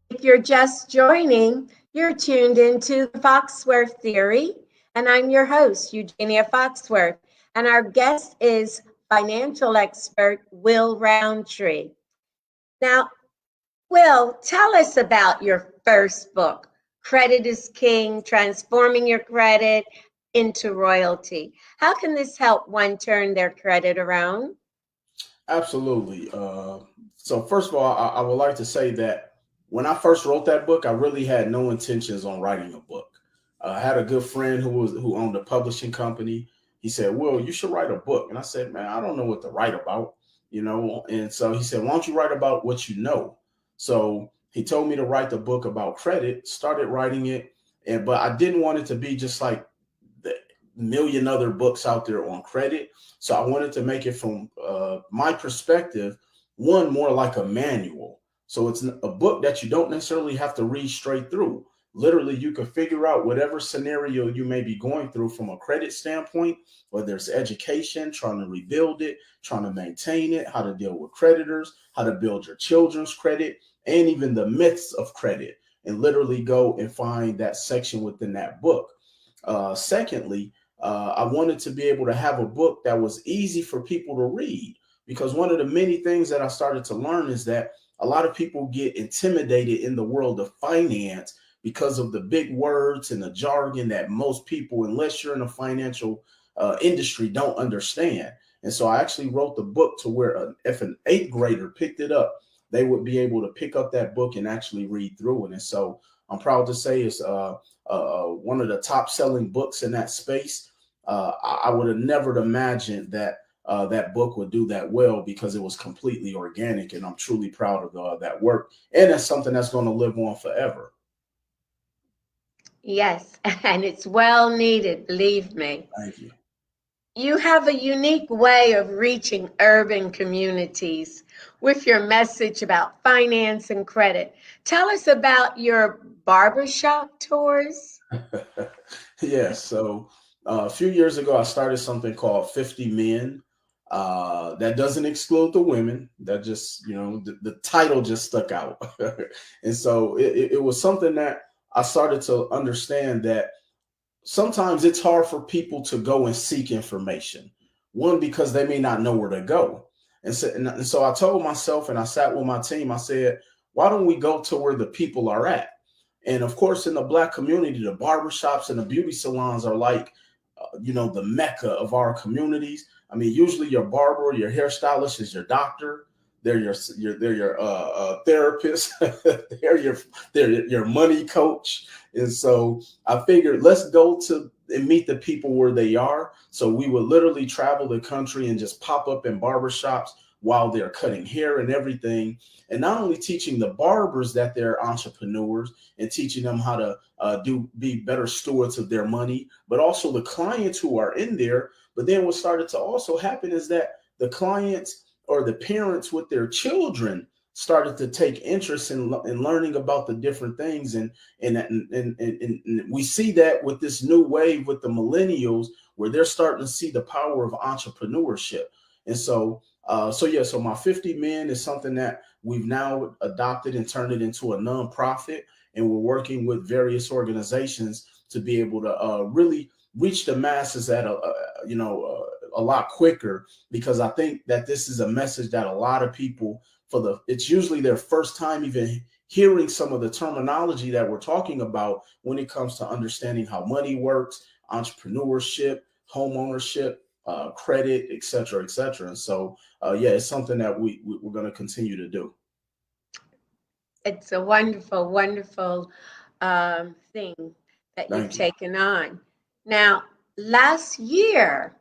If you're just joining, you're tuned into the Foxworth Theory, and I'm your host, Eugenia Foxworth, and our guest is financial expert Will Roundtree. Now, Will, tell us about your first book, Credit is King, Transforming Your Credit into Royalty. How can this help one turn their credit around? Absolutely. So first of all, I would like to say that when I first wrote that book, I really had no intentions on writing a book. I had a good friend who owned a publishing company. He said, "Well, you should write a book." And I said, "Man, I don't know what to write about, you know." And so he said, "Why don't you write about what you know?" So he told me to write the book about credit. Started writing it, and but I didn't want it to be just like the million other books out there on credit. So I wanted to make it from my perspective, one more like a manual. So it's a book that you don't necessarily have to read straight through. Literally, you can figure out whatever scenario you may be going through from a credit standpoint, whether it's education, trying to rebuild it, trying to maintain it, how to deal with creditors, how to build your children's credit, and even the myths of credit, and literally go and find that section within that book. Secondly, I wanted to be able to have a book that was easy for people to read, because one of the many things that I started to learn is that a lot of people get intimidated in the world of finance because of the big words and the jargon that most people, unless you're in a financial industry, don't understand. And so I actually wrote the book to where if an eighth grader picked it up, they would be able to pick up that book and actually read through it. And so I'm proud to say it's one of the top selling books in that space. I would have never imagined that that book would do that well, because it was completely organic, and I'm truly proud of that work. And that's something that's going to live on forever. Yes, and it's well needed, believe me. Thank you. You have a unique way of reaching urban communities with your message about finance and credit. Tell us about your barbershop tours. Yes. So a few years ago, I started something called 50 Men. That doesn't exclude the women. That just, the title just stuck out. And so it was something that I started to understand that sometimes it's hard for people to go and seek information. One, because they may not know where to go. And so I told myself, and I sat with my team, I said, why don't we go to where the people are at? And of course, in the Black community, the barbershops and the beauty salons are like, the mecca of our communities. I mean, usually your barber, your hairstylist is your doctor. They're your therapist. they're your money coach. And so I figured, let's go to and meet the people where they are. So we would literally travel the country and just pop up in barbershops while they're cutting hair and everything. And not only teaching the barbers that they're entrepreneurs and teaching them how to be better stewards of their money, but also the clients who are in there. But then what started to also happen is that the clients or the parents with their children started to take interest in learning about the different things. And we see that with this new wave with the millennials, where they're starting to see the power of entrepreneurship. And so my 50 Men is something that we've now adopted and turned it into a nonprofit, and we're working with various organizations to be able to really reach the masses at a lot quicker, because I think that this is a message that a lot of people, it's usually their first time even hearing some of the terminology that we're talking about when it comes to understanding how money works, entrepreneurship, home ownership, credit, et cetera, et cetera. And so, yeah, it's something that we're going to continue to do. It's a wonderful, wonderful thing that you've Thank you. taken on. Now, last year,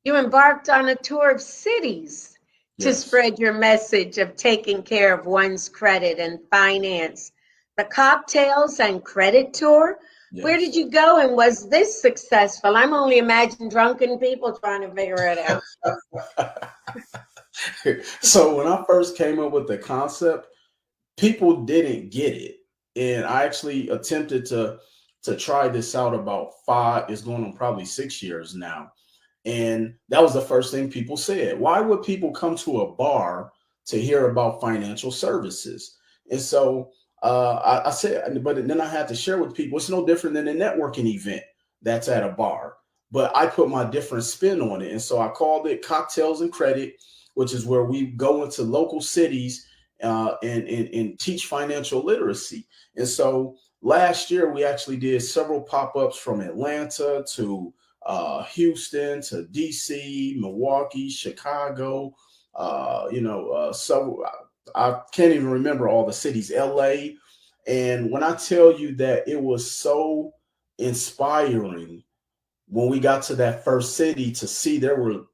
you embarked on a tour of cities to Yes. spread your message of taking care of one's credit and finance. The cocktails and credit tour. Where did Yes. you go and was this successful? I'm only imagining drunken people trying to figure it out. So when I first came up with the concept, people didn't get it, and I actually attempted to try this out about five. It's going on probably 6 years now, and that was the first thing people said. Why would people come to a bar to hear about financial services? And so I said, but then I had to share with people, it's no different than a networking event that's at a bar. But I put my different spin on it. And so I called it Cocktails and Credit, which is where we go into local cities and teach financial literacy. And so last year, we actually did several pop ups from Atlanta to Houston to DC, Milwaukee, Chicago. So I can't even remember all the cities, LA. And when I tell you that it was so inspiring when we got to that first city to see there were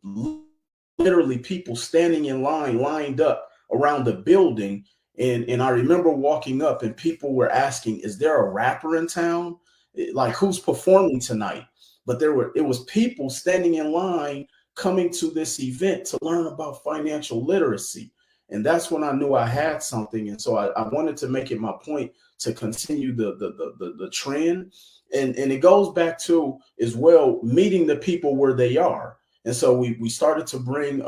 literally people standing in line, lined up around the building. And I remember walking up and people were asking, is there a rapper in town? Like who's performing tonight? But it was people standing in line coming to this event to learn about financial literacy. And that's when I knew I had something. And so I wanted to make it my point to continue the trend. And it goes back to as well meeting the people where they are. And so we started to bring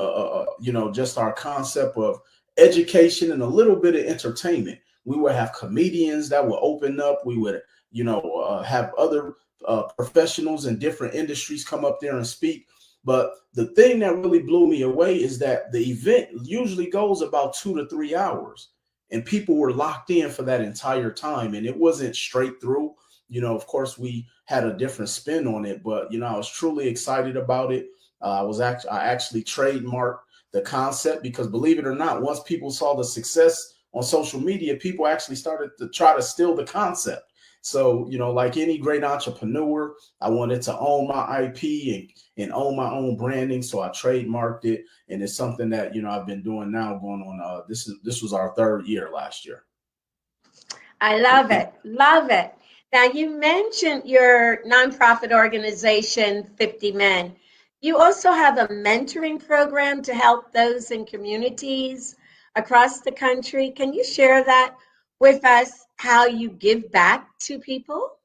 just our concept of education and a little bit of entertainment. We would have comedians that would open up. We would have other professionals in different industries come up there and speak. But the thing that really blew me away is that the event usually goes about 2 to 3 hours, and people were locked in for that entire time. And it wasn't straight through. Of course, we had a different spin on it, but I was truly excited about it. I actually trademarked the concept because, believe it or not, once people saw the success on social media, people actually started to try to steal the concept. So, like any great entrepreneur, I wanted to own my IP and own my own branding. So I trademarked it. And it's something that, I've been doing now going on. This was our third year last year. I love it. Love it. Now, you mentioned your nonprofit organization, 50 Men. You also have a mentoring program to help those in communities across the country. Can you share that with us, how you give back to people?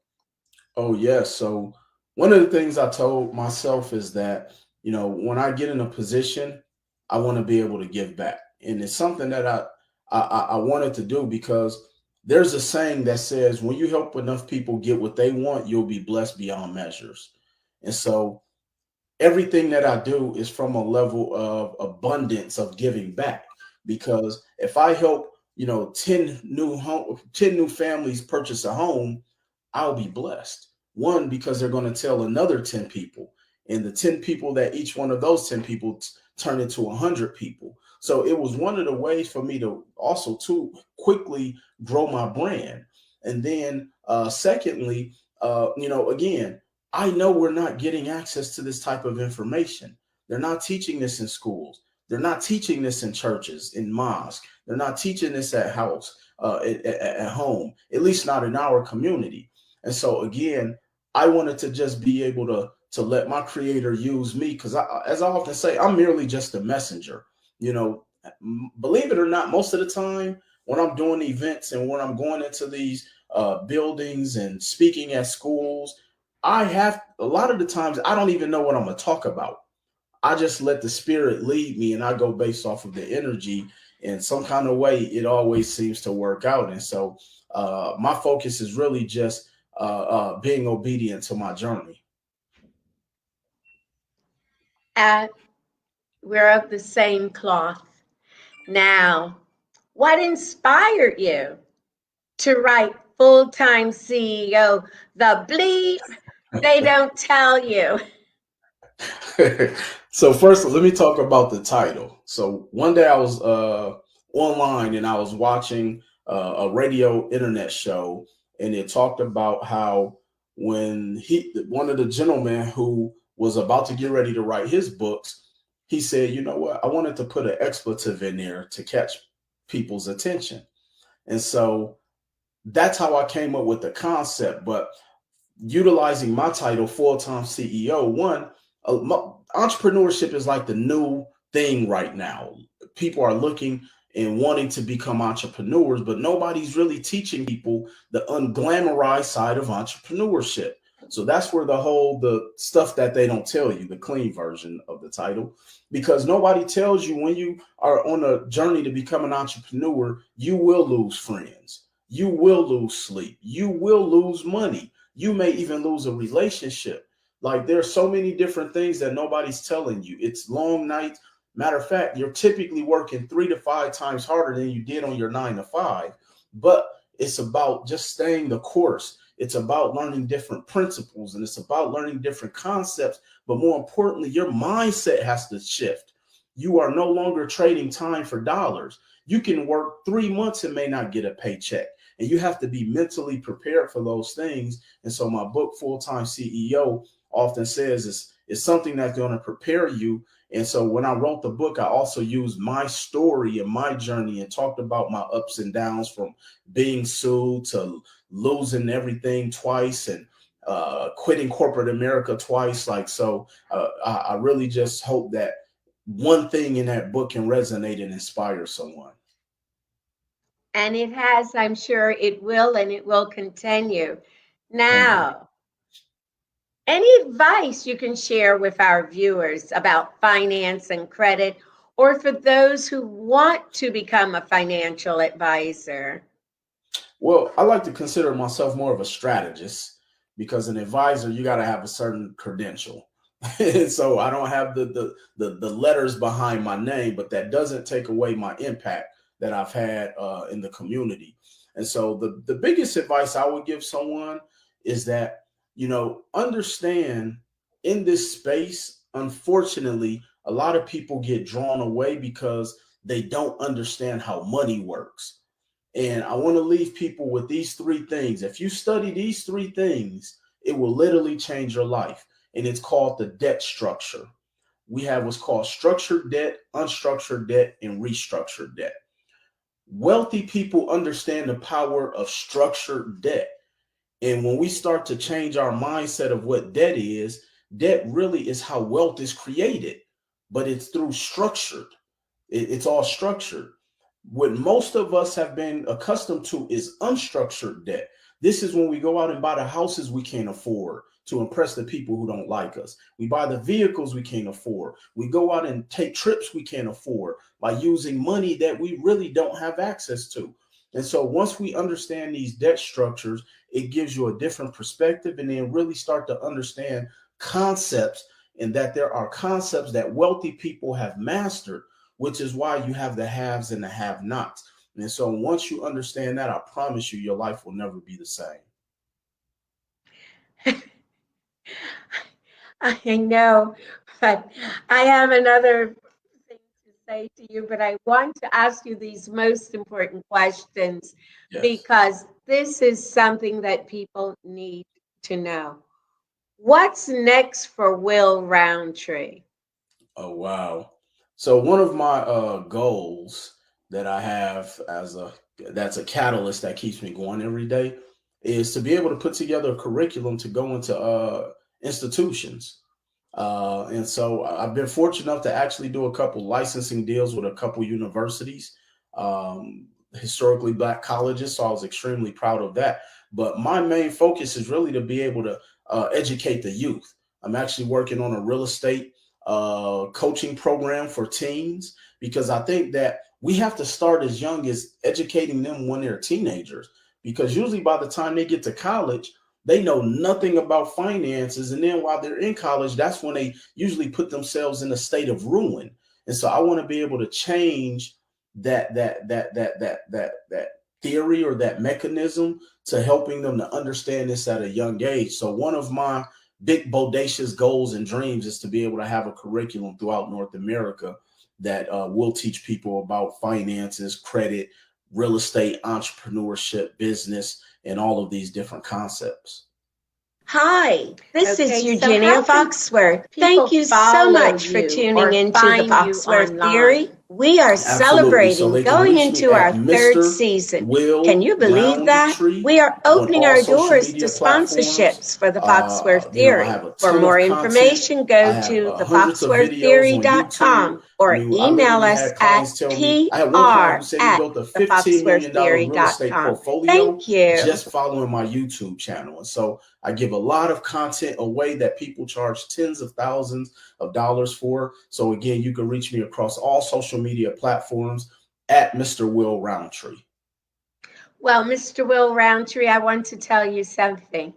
Oh, yes. So one of the things I told myself is that, when I get in a position, I want to be able to give back. And it's something that I wanted to do because there's a saying that says, when you help enough people get what they want, you'll be blessed beyond measures. And so everything that I do is from a level of abundance of giving back. Because if I help, 10 new families purchase a home, I'll be blessed. One, because they're going to tell another 10 people, and the 10 people that each one of those 10 people turn into 100 people. So it was one of the ways for me to also to quickly grow my brand. And then secondly, again, I know we're not getting access to this type of information. They're not teaching this in schools. They're not teaching this in churches, in mosques. They're not teaching this at house, at home, at least not in our community. And so again, I wanted to just be able to let my creator use me because, as I often say, I'm merely just a messenger. Believe it or not, most of the time when I'm doing events and when I'm going into these buildings and speaking at schools, I have a lot of the times I don't even know what I'm going to talk about. I just let the spirit lead me and I go based off of the energy. In some kind of way, it always seems to work out. And so my focus is really just being obedient to my journey. Uh, we're of the same cloth. Now, what inspired you to write Full-Time CEO, the bleep they don't tell you? So first, let me talk about the title. So one day I was online and I was watching a radio internet show, and it talked about how when one of the gentlemen who was about to get ready to write his books, he said, you know what, I wanted to put an expletive in there to catch people's attention. And so that's how I came up with the concept. But utilizing my title, full-time CEO, entrepreneurship is like the new thing right now. People are looking and wanting to become entrepreneurs, but nobody's really teaching people the unglamorized side of entrepreneurship. So that's where the stuff that they don't tell you, the clean version of the title, because nobody tells you when you are on a journey to become an entrepreneur, you will lose friends. You will lose sleep. You will lose money. You may even lose a relationship. Like, there's so many different things that nobody's telling you. It's long nights. Matter of fact, you're typically working 3 to 5 times harder than you did on your 9 to 5. But it's about just staying the course. It's about learning different principles, and it's about learning different concepts. But more importantly, your mindset has to shift. You are no longer trading time for dollars. You can work 3 months and may not get a paycheck. And you have to be mentally prepared for those things. And so my book, Full-Time CEO, often says it's something that's going to prepare you. And so when I wrote the book, I also used my story and my journey and talked about my ups and downs, from being sued to losing everything twice, and quitting corporate America twice. I really just hope that one thing in that book can resonate and inspire someone. And it has, I'm sure it will, and it will continue. Thank you. Now, any advice you can share with our viewers about finance and credit, or for those who want to become a financial advisor? Well, I like to consider myself more of a strategist, because an advisor, you got to have a certain credential. And so I don't have the letters behind my name, but that doesn't take away my impact that I've had in the community. And so the biggest advice I would give someone is that, understand, in this space, unfortunately, a lot of people get drawn away because they don't understand how money works. And I want to leave people with these 3 things. If you study these 3 things, it will literally change your life. And it's called the debt structure. We have what's called structured debt, unstructured debt, and restructured debt. Wealthy people understand the power of structured debt. And when we start to change our mindset of what debt really is how wealth is created, but it's through structured. It's all structured. What most of us have been accustomed to is unstructured debt. This is when we go out and buy the houses we can't afford to impress the people who don't like us. We buy the vehicles we can't afford. We go out and take trips we can't afford by using money that we really don't have access to. And so once we understand these debt structures, it gives you a different perspective, and then really start to understand concepts, and that there are concepts that wealthy people have mastered, which is why you have the haves and the have-nots. And so once you understand that, I promise you, your life will never be the same. I know, but I have another thing to say to you, but I want to ask you these most important questions, Yes. because this is something that people need to know. What's next for Will Roundtree? Oh, wow. So one of my goals that I have that's a catalyst that keeps me going every day, is to be able to put together a curriculum to go into institutions. And so I've been fortunate enough to actually do a couple licensing deals with a couple universities, historically Black colleges. So I was extremely proud of that. But my main focus is really to be able to educate the youth. I'm actually working on a real estate coaching program for teens, because I think that we have to start as young as educating them when they're teenagers, because usually by the time they get to college, they know nothing about finances. And then while they're in college, that's when they usually put themselves in a state of ruin. And so I want to be able to change that theory or that mechanism, to helping them to understand this at a young age. So one of my big bodacious goals and dreams is to be able to have a curriculum throughout North America that will teach people about finances, credit, real estate, entrepreneurship, business, and all of these different concepts. Hi, this is Okay, so Eugenia how can Foxworth. people Thank you so follow much for you tuning or into the find you Foxworth Theory. online? We are Absolutely. So celebrating they can going reach me into our at third Mr. season. Can Will you believe that? Roundtree We are on opening all our social doors to media platforms. sponsorships for the Foxworth I Theory. have a For ton of more content. information, I go have to hundreds of videos on YouTube. thefoxworththeory.com or I email literally us had at clients tell me, I had one client who said he built a $15 million real estate pr@thefoxworththeory.com. portfolio Thank you. just following my YouTube channel. And so I give a lot of content away that people charge tens of thousands of dollars for. So again, you can reach me across all social media platforms at Mr. Will Roundtree. Well, Mr. Will Roundtree, I want to tell you something.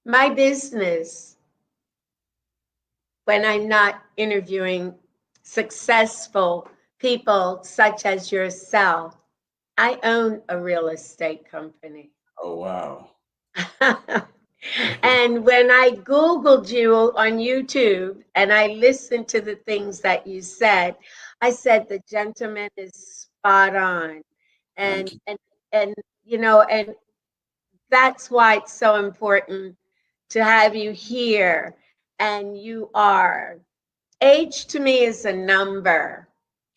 My business, when I'm not interviewing successful people such as yourself, I own a real estate company. Oh, wow. And when I Googled you on YouTube and I listened to the things that you said, I said the gentleman is spot on. Thank And you. and you know, and that's why it's so important to have you here. And you are. Age to me is a number.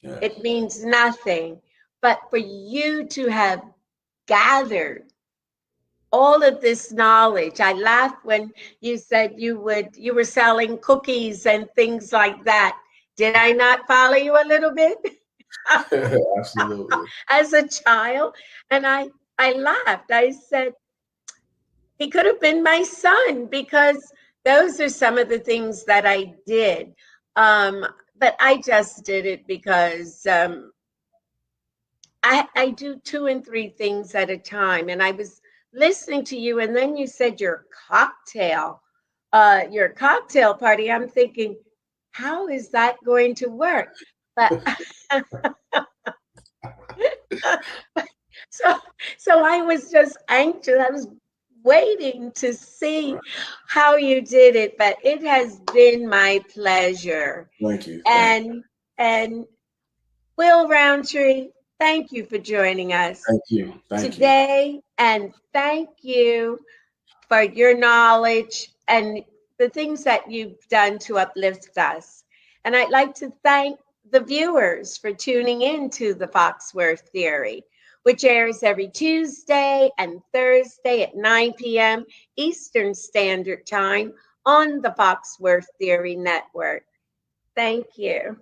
Yes. It means nothing. But for you to have gathered all of this knowledge, I laughed when you said you were selling cookies and things like that. Did I not follow you a little bit? Absolutely. As a child? And I laughed. I said, he could have been my son because those are some of the things that I did. But I just did it because I do two and three things at a time. And I was listening to you, and then you said your cocktail party. I'm thinking, how is that going to work? But so so I was just anxious. I was waiting to see how you did it, but it has been my pleasure. Thank you. Thank you. And Will Roundtree, thank you for joining us Thank you. Thank you. today, and thank you for your knowledge and the things that you've done to uplift us. And I'd like to thank the viewers for tuning in to the Foxworth Theory, which airs every Tuesday and Thursday at 9 p.m. Eastern Standard Time on the Foxworth Theory Network. Thank you.